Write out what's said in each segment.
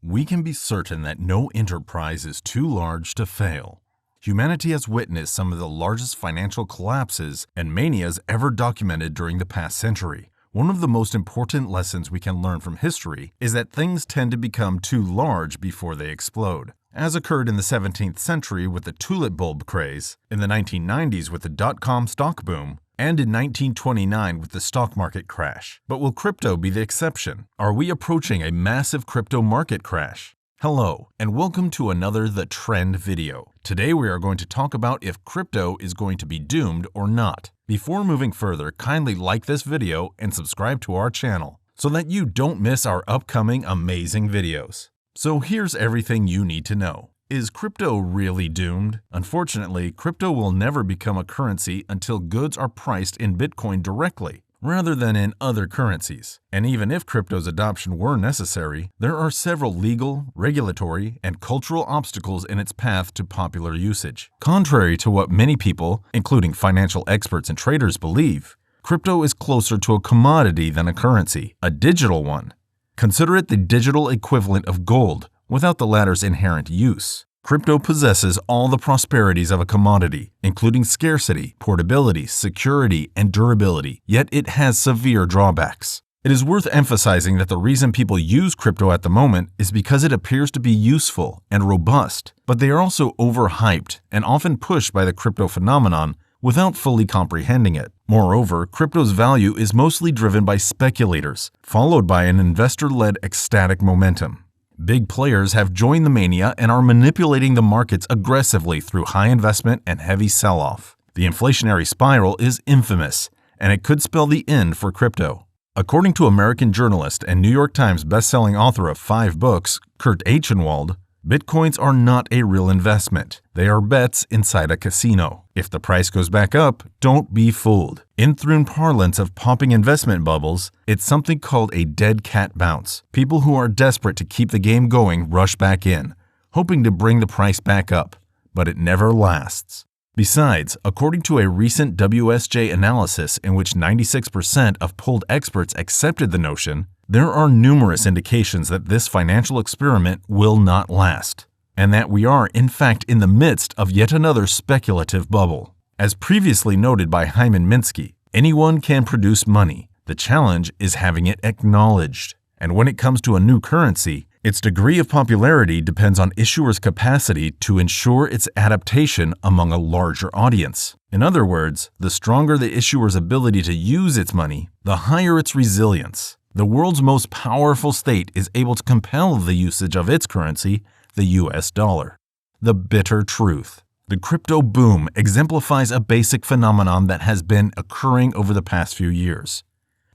We can be certain that no enterprise is too large to fail. Humanity has witnessed some of the largest financial collapses and manias ever documented during the past century. One of the most important lessons we can learn from history is that things tend to become too large before they explode, as occurred in the 17th century with the Tulip Bulb craze, in the 1990s with the dot-com stock boom, and in 1929 with the stock market crash. But will crypto be the exception? Are we approaching a massive crypto market crash? Hello, and welcome to another The Trend video. Today we are going to talk about if crypto is going to be doomed or not. Before moving further, kindly like this video and subscribe to our channel so that you don't miss our upcoming amazing videos. So here's everything you need to know. Is crypto really doomed? Unfortunately, crypto will never become a currency until goods are priced in Bitcoin directly, rather than in other currencies. And even if crypto's adoption were necessary, there are several legal, regulatory, and cultural obstacles in its path to popular usage. Contrary to what many people, including financial experts and traders, believe, crypto is closer to a commodity than a currency, a digital one. Consider it the digital equivalent of gold, without the latter's inherent use. Crypto possesses all the prosperities of a commodity, including scarcity, portability, security, and durability, yet it has severe drawbacks. It is worth emphasizing that the reason people use crypto at the moment is because it appears to be useful and robust, but they are also overhyped and often pushed by the crypto phenomenon without fully comprehending it. Moreover, crypto's value is mostly driven by speculators, followed by an investor-led ecstatic momentum. Big players have joined the mania and are manipulating the markets aggressively through high investment and heavy sell-off. The inflationary spiral is infamous, and it could spell the end for crypto. According to American journalist and New York Times bestselling author of 5 books, Kurt Eichenwald, Bitcoins are not a real investment. They are bets inside a casino. If the price goes back up, don't be fooled. In Through parlance of popping investment bubbles, it's something called a dead cat bounce. People who are desperate to keep the game going rush back in, hoping to bring the price back up, but it never lasts. Besides, according to a recent WSJ analysis in which 96% of polled experts accepted the notion, there are numerous indications that this financial experiment will not last, and that we are in fact in the midst of yet another speculative bubble. As previously noted by Hyman Minsky, anyone can produce money. The challenge is having it acknowledged. And when it comes to a new currency, its degree of popularity depends on issuers' capacity to ensure its adaptation among a larger audience. In other words, the stronger the issuer's ability to use its money, the higher its resilience. The world's most powerful state is able to compel the usage of its currency, the US dollar. The bitter truth. The crypto boom exemplifies a basic phenomenon that has been occurring over the past few years: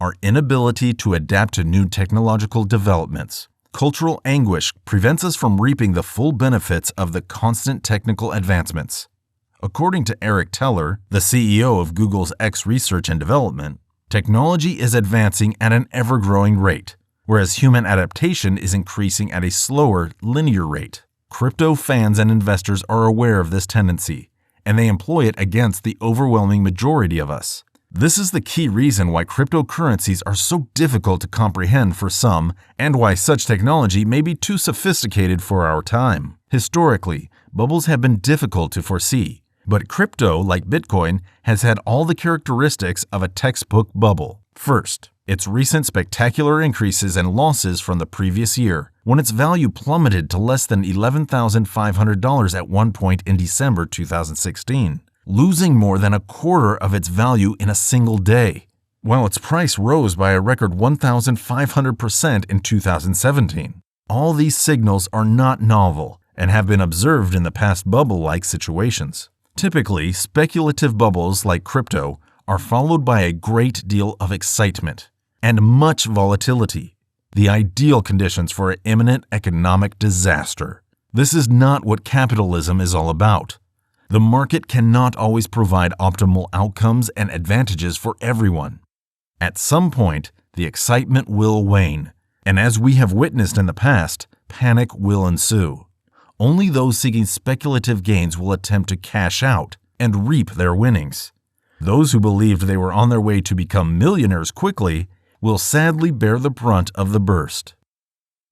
our inability to adapt to new technological developments. Cultural anguish prevents us from reaping the full benefits of the constant technical advancements. According to Eric Teller, the CEO of Google's X Research and Development, technology is advancing at an ever-growing rate, whereas human adaptation is increasing at a slower, linear rate. Crypto fans and investors are aware of this tendency, and they employ it against the overwhelming majority of us. This is the key reason why cryptocurrencies are so difficult to comprehend for some, and why such technology may be too sophisticated for our time. Historically, bubbles have been difficult to foresee. But crypto, like Bitcoin, has had all the characteristics of a textbook bubble. First, its recent spectacular increases and losses from the previous year, when its value plummeted to less than $11,500 at one point in December 2016, losing more than a quarter of its value in a single day, while its price rose by a record 1,500% in 2017. All these signals are not novel and have been observed in the past bubble-like situations. Typically, speculative bubbles like crypto are followed by a great deal of excitement and much volatility, the ideal conditions for an imminent economic disaster. This is not what capitalism is all about. The market cannot always provide optimal outcomes and advantages for everyone. At some point, the excitement will wane, and as we have witnessed in the past, panic will ensue. Only those seeking speculative gains will attempt to cash out and reap their winnings. Those who believed they were on their way to become millionaires quickly will sadly bear the brunt of the burst.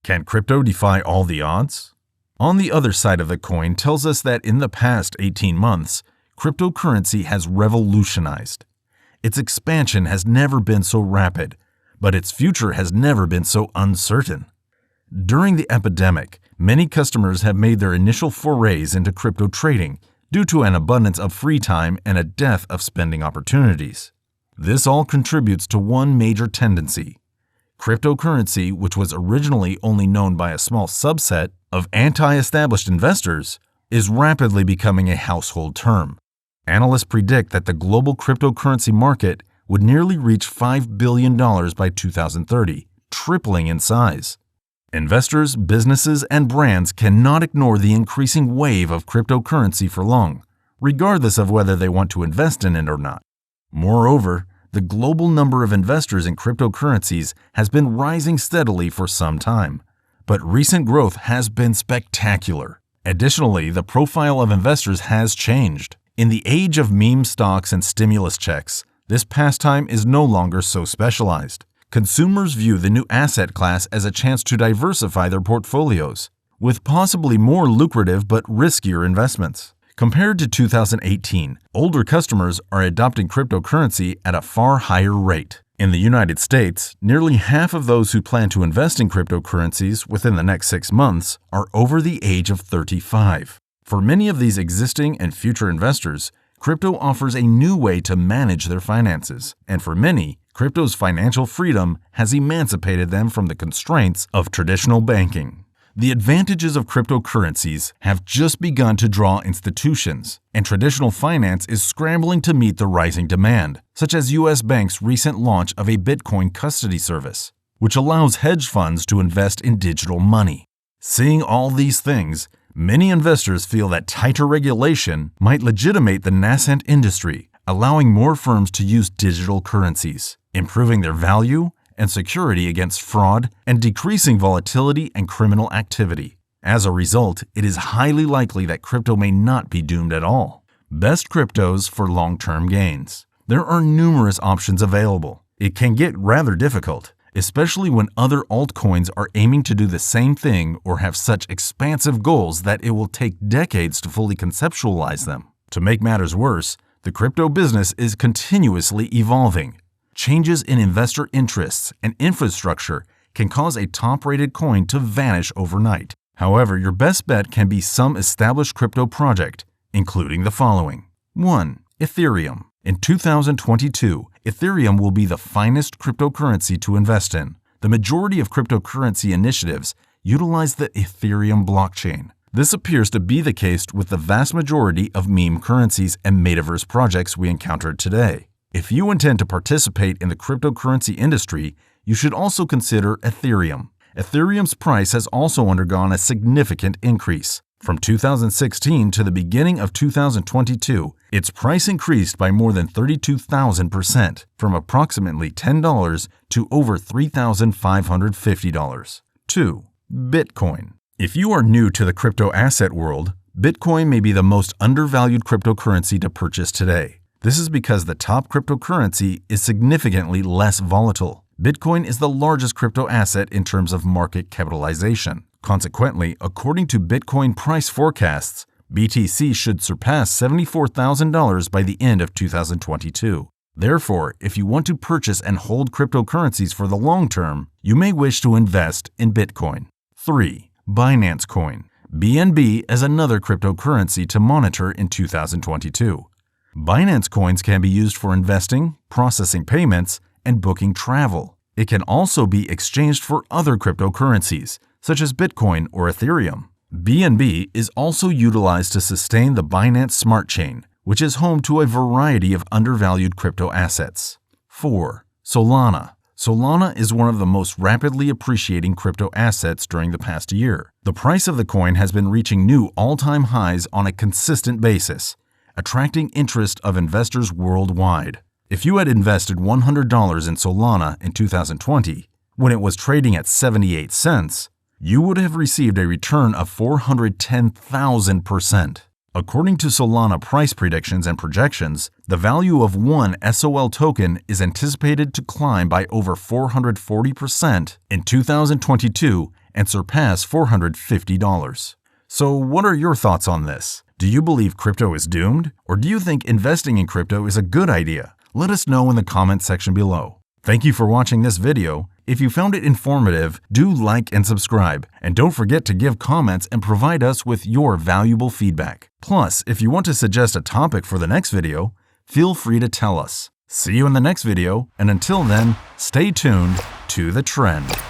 Can crypto defy all the odds? On the other side of the coin tells us that in the past 18 months, cryptocurrency has revolutionized. Its expansion has never been so rapid, but its future has never been so uncertain. During the epidemic, many customers have made their initial forays into crypto trading due to an abundance of free time and a dearth of spending opportunities. This all contributes to one major tendency. Cryptocurrency, which was originally only known by a small subset of anti-established investors, is rapidly becoming a household term. Analysts predict that the global cryptocurrency market would nearly reach $5 billion by 2030, tripling in size. Investors, businesses, and brands cannot ignore the increasing wave of cryptocurrency for long, regardless of whether they want to invest in it or not. Moreover, the global number of investors in cryptocurrencies has been rising steadily for some time, but recent growth has been spectacular. Additionally, the profile of investors has changed. In the age of meme stocks and stimulus checks, this pastime is no longer so specialized. Consumers view the new asset class as a chance to diversify their portfolios, with possibly more lucrative but riskier investments. Compared to 2018, older customers are adopting cryptocurrency at a far higher rate. In the United States, nearly half of those who plan to invest in cryptocurrencies within the next 6 months are over the age of 35. For many of these existing and future investors, crypto offers a new way to manage their finances, and for many, crypto's financial freedom has emancipated them from the constraints of traditional banking. The advantages of cryptocurrencies have just begun to draw institutions, and traditional finance is scrambling to meet the rising demand, such as U.S. Bank's recent launch of a Bitcoin custody service, which allows hedge funds to invest in digital money. Seeing all these things, many investors feel that tighter regulation might legitimate the nascent industry, allowing more firms to use digital currencies, improving their value and security against fraud, and decreasing volatility and criminal activity. As a result, it is highly likely that crypto may not be doomed at all. Best cryptos for long-term gains. There are numerous options available. It can get rather difficult, especially when other altcoins are aiming to do the same thing or have such expansive goals that it will take decades to fully conceptualize them. To make matters worse, the crypto business is continuously evolving. Changes in investor interests and infrastructure can cause a top-rated coin to vanish overnight. However, your best bet can be some established crypto project, including the following. 1. Ethereum. In 2022, Ethereum will be the finest cryptocurrency to invest in. The majority of cryptocurrency initiatives utilize the Ethereum blockchain. This appears to be the case with the vast majority of meme currencies and metaverse projects we encountered today. If you intend to participate in the cryptocurrency industry, you should also consider Ethereum. Ethereum's price has also undergone a significant increase. From 2016 to the beginning of 2022, its price increased by more than 32,000%, from approximately $10 to over $3,550. 2. Bitcoin. If you are new to the crypto asset world, Bitcoin may be the most undervalued cryptocurrency to purchase today. This is because the top cryptocurrency is significantly less volatile. Bitcoin is the largest crypto asset in terms of market capitalization. Consequently, according to Bitcoin price forecasts, BTC should surpass $74,000 by the end of 2022. Therefore, if you want to purchase and hold cryptocurrencies for the long term, you may wish to invest in Bitcoin. 3. Binance Coin. BNB is another cryptocurrency to monitor in 2022. Binance coins can be used for investing, processing payments, and booking travel. It can also be exchanged for other cryptocurrencies, such as Bitcoin or Ethereum. BNB is also utilized to sustain the Binance Smart Chain, which is home to a variety of undervalued crypto assets. 4. Solana. Solana is one of the most rapidly appreciating crypto assets during the past year. The price of the coin has been reaching new all-time highs on a consistent basis, attracting interest of investors worldwide. If you had invested $100 in Solana in 2020, when it was trading at 78 cents, you would have received a return of 410,000%. According to Solana price predictions and projections, the value of one SOL token is anticipated to climb by over 440% in 2022 and surpass $450. So what are your thoughts on this? Do you believe crypto is doomed? Or do you think investing in crypto is a good idea? Let us know in the comment section below. Thank you for watching this video. If you found it informative, do like and subscribe, and don't forget to give comments and provide us with your valuable feedback. Plus, if you want to suggest a topic for the next video, feel free to tell us. See you in the next video, and until then, stay tuned to the trend.